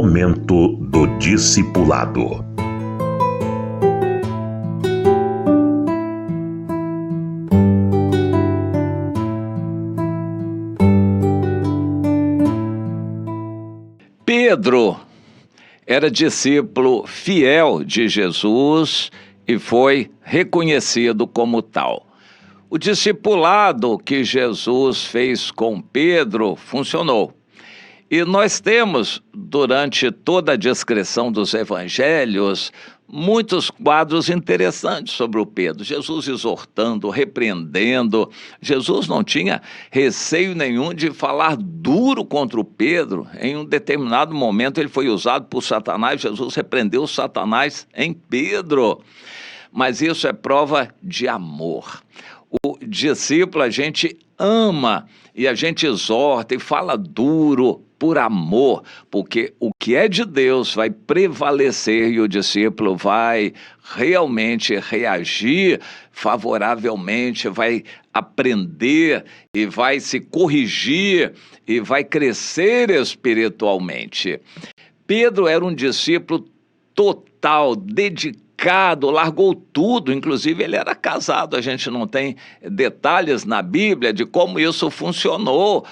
Momento do Discipulado. Pedro era discípulo fiel de Jesus e foi reconhecido como tal. O discipulado que Jesus fez com Pedro funcionou. E nós temos, durante toda a descrição dos evangelhos, muitos quadros interessantes sobre o Pedro. Jesus exortando, repreendendo. Jesus não tinha receio nenhum de falar duro contra o Pedro. Em um determinado momento ele foi usado por Satanás. Jesus repreendeu Satanás em Pedro. Mas isso é prova de amor. O discípulo a gente ama e a gente exorta e fala duro por amor, porque o que é de Deus vai prevalecer e o discípulo vai realmente reagir favoravelmente, vai aprender e vai se corrigir e vai crescer espiritualmente. Pedro era um discípulo total, dedicado, largou tudo, inclusive ele era casado, a gente não tem detalhes na Bíblia de como isso funcionou,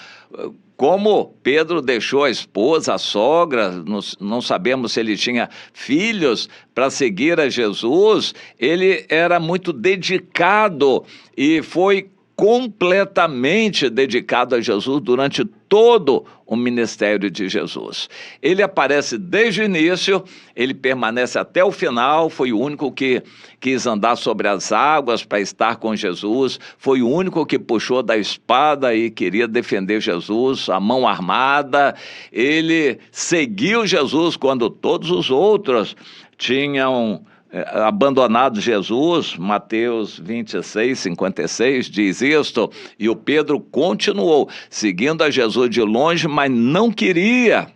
como Pedro deixou a esposa, a sogra, não sabemos se ele tinha filhos para seguir a Jesus. Ele era muito dedicado e foi completamente dedicado a Jesus durante todo o ministério de Jesus. Ele aparece desde o início, ele permanece até o final, foi o único que quis andar sobre as águas para estar com Jesus, foi o único que puxou da espada e queria defender Jesus, a mão armada. Ele seguiu Jesus quando todos os outros tinham abandonado Jesus. Mateus 26, 56 diz isto, e o Pedro continuou seguindo a Jesus de longe, mas não queria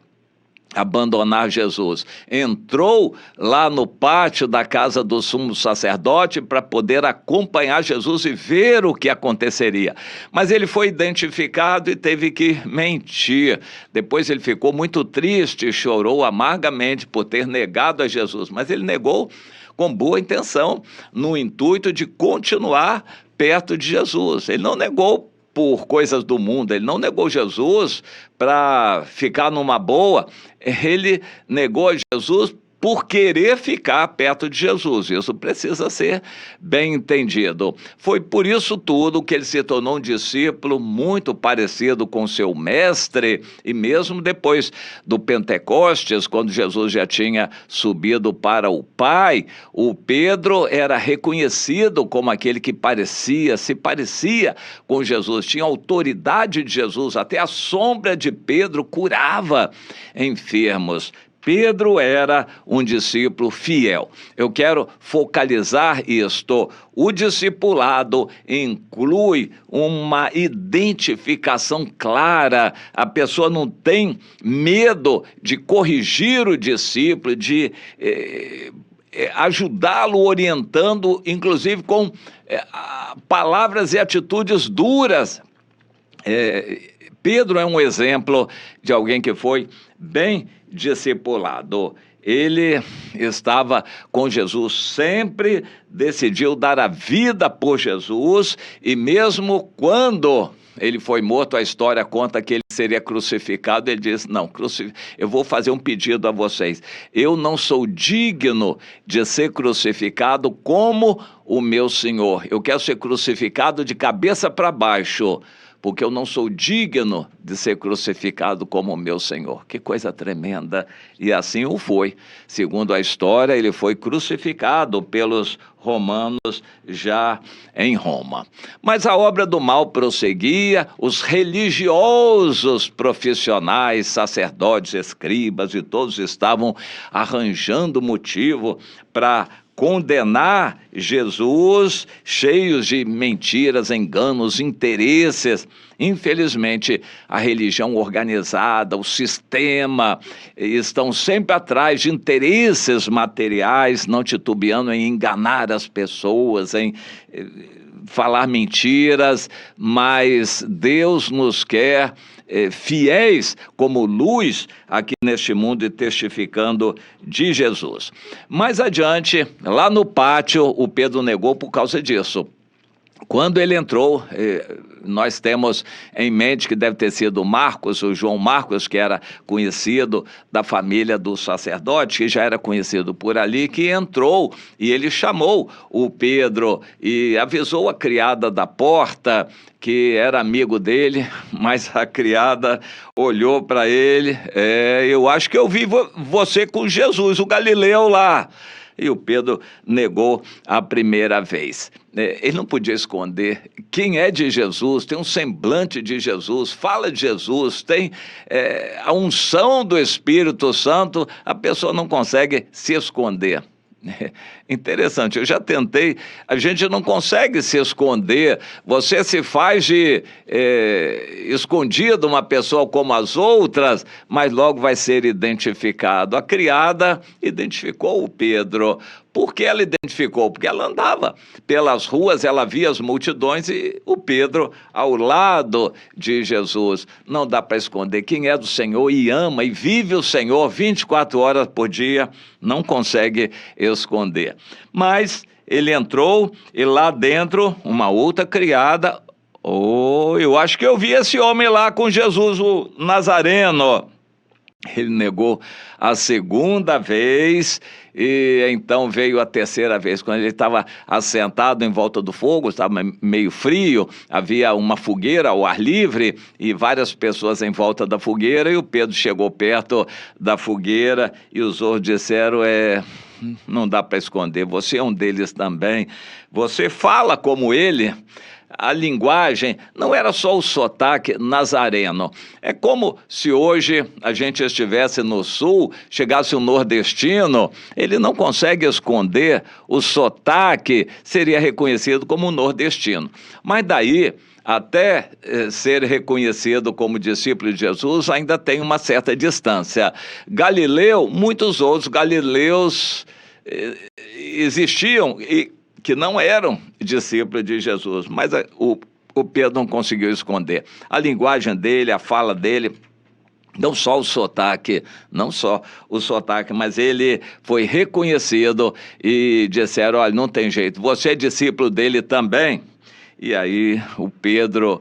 abandonar Jesus. Entrou lá no pátio da casa do sumo sacerdote para poder acompanhar Jesus e ver o que aconteceria. Mas ele foi identificado e teve que mentir. Depois ele ficou muito triste e chorou amargamente por ter negado a Jesus. Mas ele negou com boa intenção, no intuito de continuar perto de Jesus. Ele não negou por coisas do mundo, ele não negou Jesus para ficar numa boa, ele negou Jesus por querer ficar perto de Jesus. Isso precisa ser bem entendido. Foi por isso tudo que ele se tornou um discípulo muito parecido com seu mestre, e mesmo depois do Pentecostes, quando Jesus já tinha subido para o Pai, o Pedro era reconhecido como aquele que se parecia com Jesus, tinha autoridade de Jesus, até a sombra de Pedro curava enfermos. Pedro era um discípulo fiel. Eu quero focalizar isto. O discipulado inclui uma identificação clara. A pessoa não tem medo de corrigir o discípulo, de ajudá-lo, orientando, inclusive com palavras e atitudes duras. Pedro é um exemplo de alguém que foi bem discipulado. Ele estava com Jesus, sempre decidiu dar a vida por Jesus, e mesmo quando ele foi morto, a história conta que ele seria crucificado, ele disse, não, eu vou fazer um pedido a vocês, eu não sou digno de ser crucificado como o meu Senhor, eu quero ser crucificado de cabeça para baixo, porque eu não sou digno de ser crucificado como o meu Senhor. Que coisa tremenda! E assim o foi. Segundo a história, ele foi crucificado pelos romanos já em Roma. Mas a obra do mal prosseguia, os religiosos profissionais, sacerdotes, escribas e todos estavam arranjando motivo para condenar Jesus, cheios de mentiras, enganos, interesses. Infelizmente, a religião organizada, o sistema, estão sempre atrás de interesses materiais, não titubeando em enganar as pessoas, em falar mentiras, mas Deus nos quer fiéis como luz aqui neste mundo e testificando de Jesus. Mais adiante, lá no pátio, o Pedro negou por causa disso. Quando ele entrou, nós temos em mente que deve ter sido Marcos, o João Marcos, que era conhecido da família do sacerdote, que já era conhecido por ali, que entrou e ele chamou o Pedro e avisou a criada da porta, que era amigo dele, mas a criada olhou para ele, eu acho que eu vi você com Jesus, o Galileu lá. E o Pedro negou a primeira vez. Ele não podia esconder quem é de Jesus, tem um semblante de Jesus, fala de Jesus, tem a unção do Espírito Santo, a pessoa não consegue se esconder. Interessante, eu já tentei, a gente não consegue se esconder, você se faz de escondido uma pessoa como as outras, mas logo vai ser identificado. A criada identificou o Pedro. Por que ela identificou? Porque ela andava pelas ruas, ela via as multidões e o Pedro ao lado de Jesus. Não dá para esconder quem é do Senhor e ama e vive o Senhor 24 horas por dia, não consegue esconder. Mas ele entrou e lá dentro uma outra criada, eu acho que eu vi esse homem lá com Jesus, o Nazareno. Ele negou a segunda vez e então veio a terceira vez. Quando ele estava assentado em volta do fogo, estava meio frio, havia uma fogueira ao ar livre e várias pessoas em volta da fogueira, e o Pedro chegou perto da fogueira e os outros disseram, não dá para esconder, você é um deles também, você fala como ele. A linguagem não era só o sotaque nazareno. É como se hoje a gente estivesse no sul, chegasse um nordestino, ele não consegue esconder o sotaque, seria reconhecido como nordestino. Mas daí, até ser reconhecido como discípulo de Jesus, ainda tem uma certa distância. Galileu, muitos outros galileus existiam e que não eram discípulos de Jesus, mas o Pedro não conseguiu esconder. A linguagem dele, a fala dele, não só o sotaque, mas ele foi reconhecido e disseram, olha, não tem jeito, você é discípulo dele também? E aí o Pedro,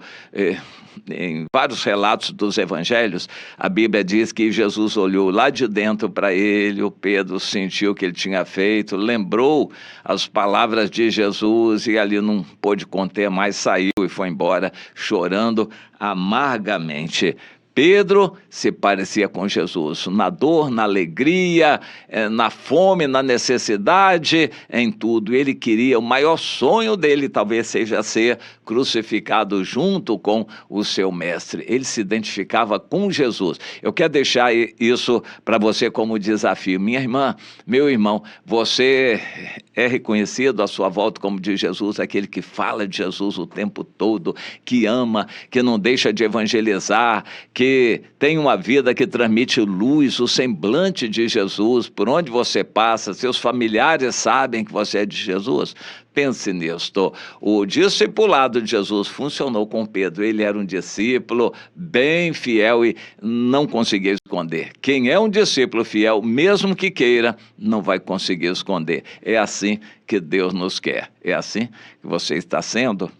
em vários relatos dos evangelhos, a Bíblia diz que Jesus olhou lá de dentro para ele, o Pedro sentiu o que ele tinha feito, lembrou as palavras de Jesus e ali não pôde conter mais, saiu e foi embora chorando amargamente. Pedro se parecia com Jesus, na dor, na alegria, na fome, na necessidade, em tudo. Ele queria, o maior sonho dele talvez seja ser crucificado junto com o seu mestre. Ele se identificava com Jesus. Eu quero deixar isso para você como desafio. Minha irmã, meu irmão, você é reconhecido à sua volta como de Jesus, aquele que fala de Jesus o tempo todo, que ama, que não deixa de evangelizar, que tem uma vida que transmite luz, o semblante de Jesus, por onde você passa, seus familiares sabem que você é de Jesus. Pense nisto. O discipulado de Jesus funcionou com Pedro. Ele era um discípulo bem fiel e não conseguia esconder. Quem é um discípulo fiel, mesmo que queira, não vai conseguir esconder. É assim que Deus nos quer. É assim que você está sendo.